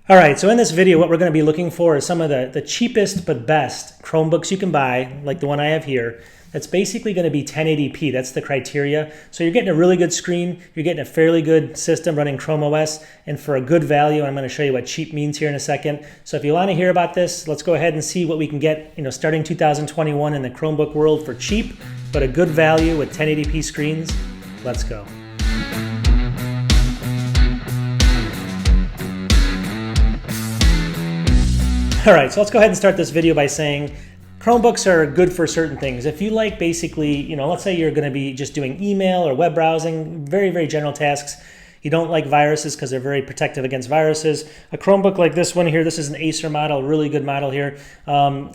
All right, so in this video, what we're going to be looking for is some of the cheapest but best Chromebooks you can buy, like the one I have here. That's basically going to be 1080p. That's the criteria. So you're getting a really good screen. You're getting a fairly good system running Chrome OS, and for a good value. I'm going to show you what cheap means here in a second. So if you want to hear about this, let's go ahead and see what we can get, starting 2021 in the Chromebook world for cheap, but a good value with 1080p screens. Let's go. All right, so let's go ahead and start this video by saying Chromebooks are good for certain things. If you like basically, let's say you're going to be just doing email or web browsing, very, very general tasks. You don't like viruses because they're very protective against viruses. A Chromebook like this one here, this is an Acer model, really good model here, are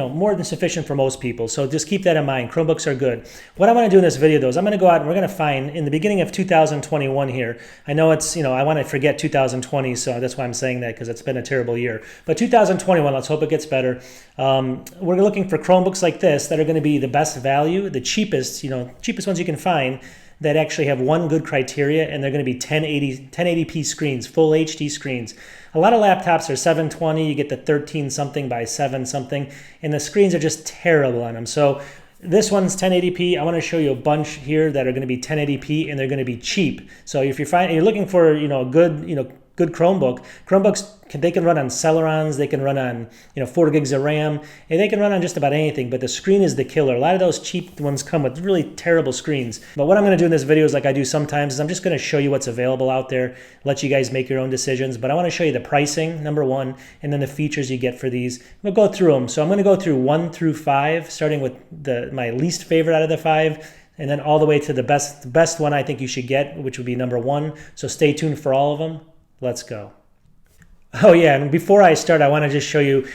more than sufficient for most people. So just keep that in mind. Chromebooks are good. What I want to do in this video though is I'm going to go out and we're going to find in the beginning of 2021 here. I know it's, I want to forget 2020, so that's why I'm saying that, because it's been a terrible year. But 2021, let's hope it gets better. We're looking for Chromebooks like this that are going to be the best value, the cheapest, cheapest ones you can find, that actually have one good criteria, and they're going to be 1080p screens, full HD screens. A lot of laptops are 720, you get the 13 something by 7 something, and the screens are just terrible on them. So this one's 1080p. I want to show you a bunch here that are going to be 1080p, and they're going to be cheap. So if you're looking for a good Chromebook, Chromebooks they can run on Celerons, they can run on 4 gigs of RAM, and they can run on just about anything, but the screen is the killer. A lot of those cheap ones come with really terrible screens. But what I'm going to do in this video is like I do sometimes, is I'm just going to show you what's available out there, let you guys make your own decisions. But I want to show you the pricing, number one, and then the features you get for these. We'll go through them. So I'm going to go through 1 through 5, starting with my least favorite out of the 5, and then all the way to the best one I think you should get, which would be number 1. So stay tuned for all of them. Let's go. Oh yeah, and before I start, I want to just show you,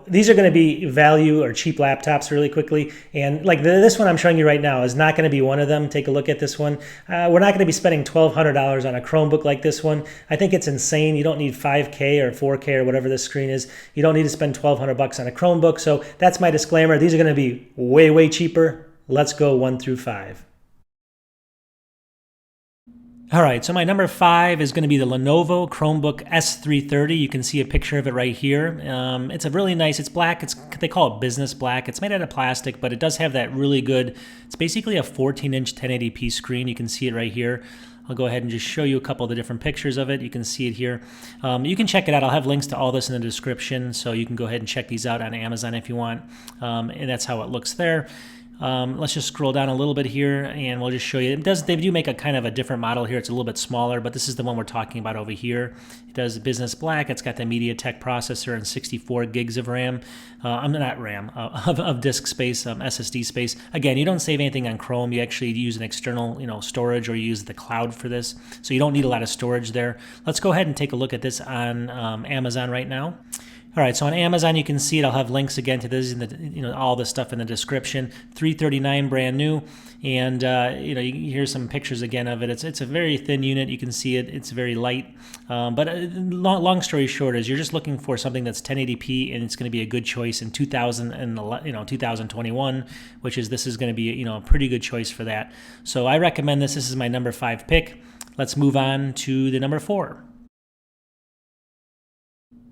these are going to be value or cheap laptops really quickly. And like this one I'm showing you right now is not going to be one of them. Take a look at this one. We're not going to be spending $1,200 on a Chromebook like this one. I think it's insane. You don't need 5K or 4K or whatever this screen is. You don't need to spend $1,200 on a Chromebook. So that's my disclaimer. These are going to be way, way cheaper. Let's go 1 through 5. All right, so my number 5 is going to be the Lenovo Chromebook S330. You can see a picture of it right here. It's a really nice, it's black, they call it business black. It's made out of plastic, but it does have that really good, it's basically a 14-inch 1080p screen. You can see it right here. I'll go ahead and just show you a couple of the different pictures of it. You can see it here. You can check it out. I'll have links to all this in the description, so you can go ahead and check these out on Amazon if you want. And that's how it looks there. Let's just scroll down a little bit here, and we'll just show you. They do make a kind of a different model here. It's a little bit smaller, but this is the one we're talking about over here. It does business black. It's got the MediaTek processor and 64 gigs of RAM. Not RAM, of disk space, SSD space. Again, you don't save anything on Chrome. You actually use an external, storage, or you use the cloud for this. So you don't need a lot of storage there. Let's go ahead and take a look at this on Amazon right now. All right, so on Amazon you can see it. I'll have links again to this in the all this stuff in the description. $339 brand new, and here's some pictures again of it. It's a very thin unit. You can see it. It's very light. But long story short is you're just looking for something that's 1080p, and it's going to be a good choice in 2021, which is this is going to be a pretty good choice for that. So I recommend this. This is my number 5 pick. Let's move on to the number 4.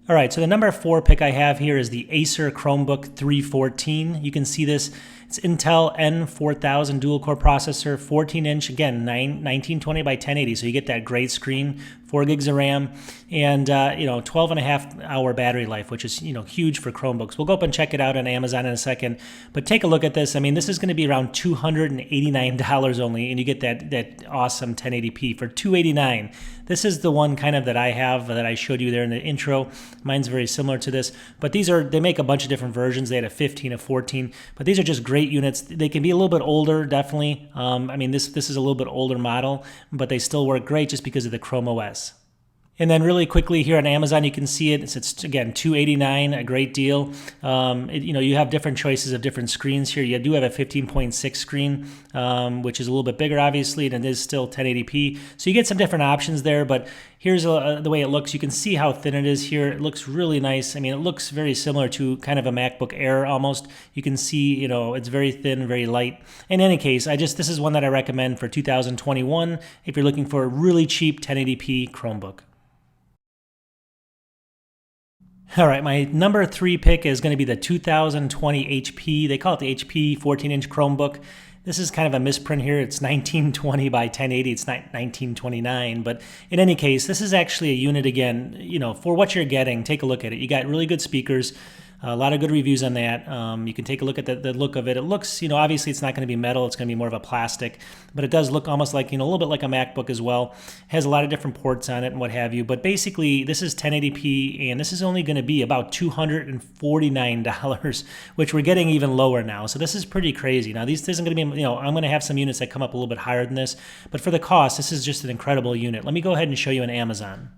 All right, so the number 4 pick I have here is the Acer Chromebook 314. You can see this. It's Intel N4000 dual-core processor, 14-inch, again, 1920 by 1080, so you get that great screen, 4 gigs of RAM, and 12.5-hour battery life, which is huge for Chromebooks. We'll go up and check it out on Amazon in a second, but take a look at this. I mean, this is going to be around $289 only, and you get that awesome 1080p for $289. This is the one kind of that I have that I showed you there in the intro. Mine's very similar to this, but they make a bunch of different versions. They had a 15, a 14, but these are just great units. They can be a little bit older, definitely. I mean, this is a little bit older model, but they still work great just because of the Chrome OS. And then really quickly here on Amazon, you can see it. It's again, $289, a great deal. You have different choices of different screens here. You do have a 15.6 screen, which is a little bit bigger, obviously, and it is still 1080p. So you get some different options there, but here's the way it looks. You can see how thin it is here. It looks really nice. I mean, it looks very similar to kind of a MacBook Air almost. You can see, it's very thin, very light. In any case, this is one that I recommend for 2021 if you're looking for a really cheap 1080p Chromebook. All right, my number 3 pick is going to be the 2020 HP. They call it the HP 14-inch Chromebook. This is kind of a misprint here. It's 1920 by 1080. It's not 1929. But in any case, this is actually a unit, again, for what you're getting. Take a look at it. You got really good speakers. A lot of good reviews on that. You can take a look at the look of it. It looks, obviously it's not going to be metal. It's going to be more of a plastic, but it does look almost like, a little bit like a MacBook as well. It has a lot of different ports on it and what have you. But basically, this is 1080p, and this is only going to be about $249, which we're getting even lower now. So this is pretty crazy. Now, this isn't going to be, I'm going to have some units that come up a little bit higher than this, but for the cost, this is just an incredible unit. Let me go ahead and show you on Amazon.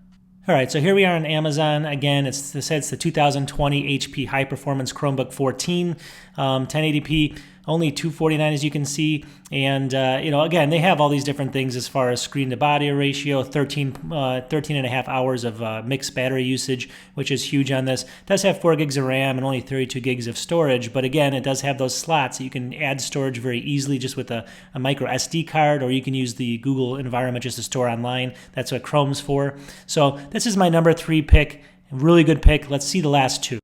All right, so here we are on Amazon. Again, it's the 2020 HP High Performance Chromebook 14, 1080p, only $249 as you can see. And, again, they have all these different things as far as screen to body ratio, 13 and a half hours of mixed battery usage, which is huge on this. It does have 4 gigs of RAM and only 32 gigs of storage. But again, it does have those slots so you can add storage very easily just with a micro SD card, or you can use the Google environment just to store online. That's what Chrome's for. So this is my number 3 pick. Really good pick. Let's see the last two.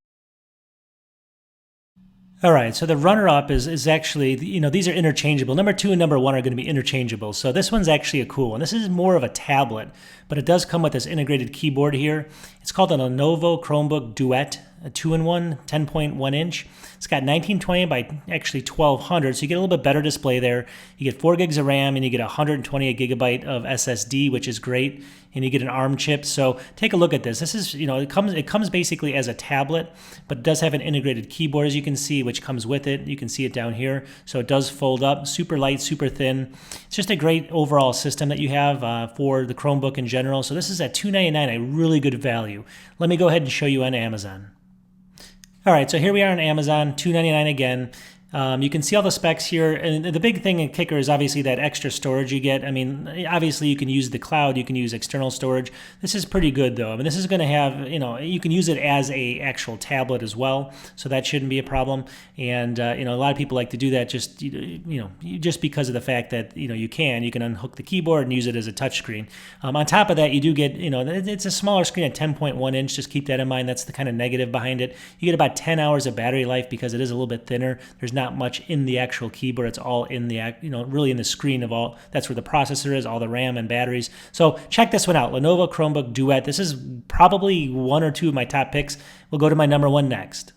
All right, so the runner-up is actually, these are interchangeable. Number 2 and number 1 are going to be interchangeable. So this one's actually a cool one. This is more of a tablet, but it does come with this integrated keyboard here. It's called the Lenovo Chromebook Duo, a 2-in-1, 10.1 inch. It's got 1920 by actually 1200, so you get a little bit better display there. You get 4 gigs of RAM, and you get 128 gigabyte of SSD, which is great, and you get an ARM chip. So take a look at this. This is, it comes basically as a tablet, but it does have an integrated keyboard, as you can see, which comes with it. You can see it down here. So it does fold up, super light, super thin. It's just a great overall system that you have for the Chromebook in general. So this is at $299, a really good value. Let me go ahead and show you on Amazon. All right, so here we are on Amazon, $299 again. You can see all the specs here, and the big thing and kicker is obviously that extra storage you get. I mean, obviously you can use the cloud, you can use external storage. This is pretty good though. I mean, this is going to have, you can use it as a actual tablet as well, so that shouldn't be a problem. And a lot of people like to do that just just because of the fact that you can unhook the keyboard and use it as a touchscreen. On top of that, you do get it's a smaller screen at 10.1 inch. Just keep that in mind. That's the kind of negative behind it. You get about 10 hours of battery life because it is a little bit thinner. There's not much in the actual keyboard. It's all in the really in the screen of all. That's where the processor is, all the RAM and batteries. So check this one out, Lenovo Chromebook Duo. This is probably 1 or 2 of my top picks. We'll go to my number 1 next.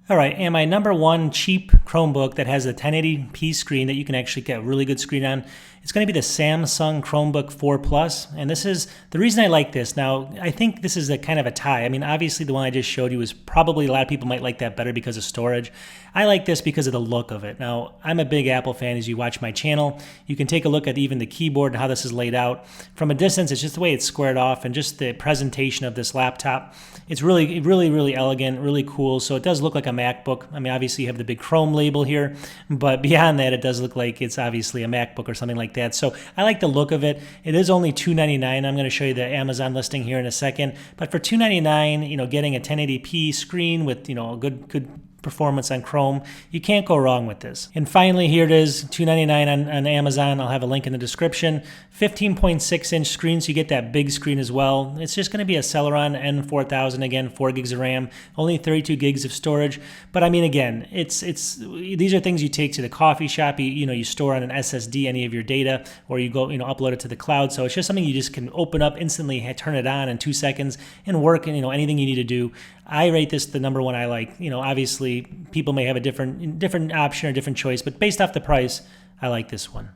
All right, and my number 1 cheap Chromebook that has a 1080p screen that you can actually get a really good screen on, it's going to be the Samsung Chromebook 4 Plus. And this is the reason I like this. Now, I think this is a kind of a tie. I mean, obviously the one I just showed you is probably a lot of people might like that better because of storage. I like this because of the look of it. Now, I'm a big Apple fan. As you watch my channel, you can take a look at even the keyboard and how this is laid out. From a distance, it's just the way it's squared off and just the presentation of this laptop. It's really, really, really elegant, really cool. So it does look like a MacBook. I mean, obviously you have the big Chrome label here, but beyond that, it does look like it's obviously a MacBook or something like that. So I like the look of it. It is only $299. I'm going to show you the Amazon listing here in a second. But for $299, getting a 1080p screen with, a good performance on Chrome, you can't go wrong with this. And finally, here it is, $299 on Amazon. I'll have a link in the description. 15.6 inch screen, so you get that big screen as well. It's just going to be a Celeron N4000, again, 4 gigs of RAM, only 32 gigs of storage. But I mean, again, these are things you take to the coffee shop. You store on an SSD any of your data, or you go upload it to the cloud. So it's just something you just can open up instantly, turn it on in 2 seconds, and work. And anything you need to do. I rate this the number 1 I like. Obviously people may have a different option or different choice, but based off the price, I like this one.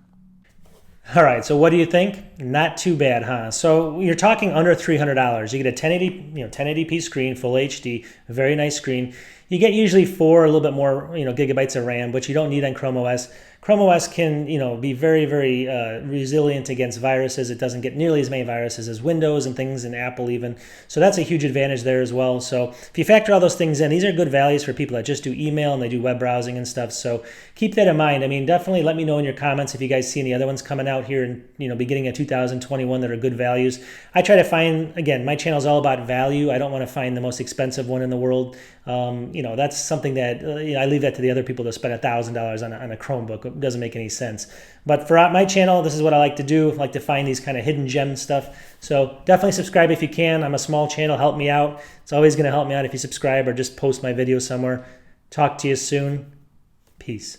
All right, so what do you think? Not too bad, huh? So you're talking under $300. You get a 1080p screen, full HD, a very nice screen. You get usually 4, a little bit more, gigabytes of RAM, which you don't need on Chrome OS. Chrome OS can, be very, very resilient against viruses. It doesn't get nearly as many viruses as Windows and things, and Apple even. So that's a huge advantage there as well. So if you factor all those things in, these are good values for people that just do email and they do web browsing and stuff. So keep that in mind. I mean, definitely let me know in your comments if you guys see any other ones coming out here in, beginning of 2021 that are good values. I try to find, again, my channel is all about value. I don't want to find the most expensive one in the world. That's something that I leave that to the other people to spend $1,000 on a Chromebook. doesn't make any sense. But for my channel, this is what I like to do. I like to find these kind of hidden gem stuff. So definitely subscribe if you can. I'm a small channel. Help me out. It's always going to help me out if you subscribe or just post my video somewhere. Talk to you soon. Peace.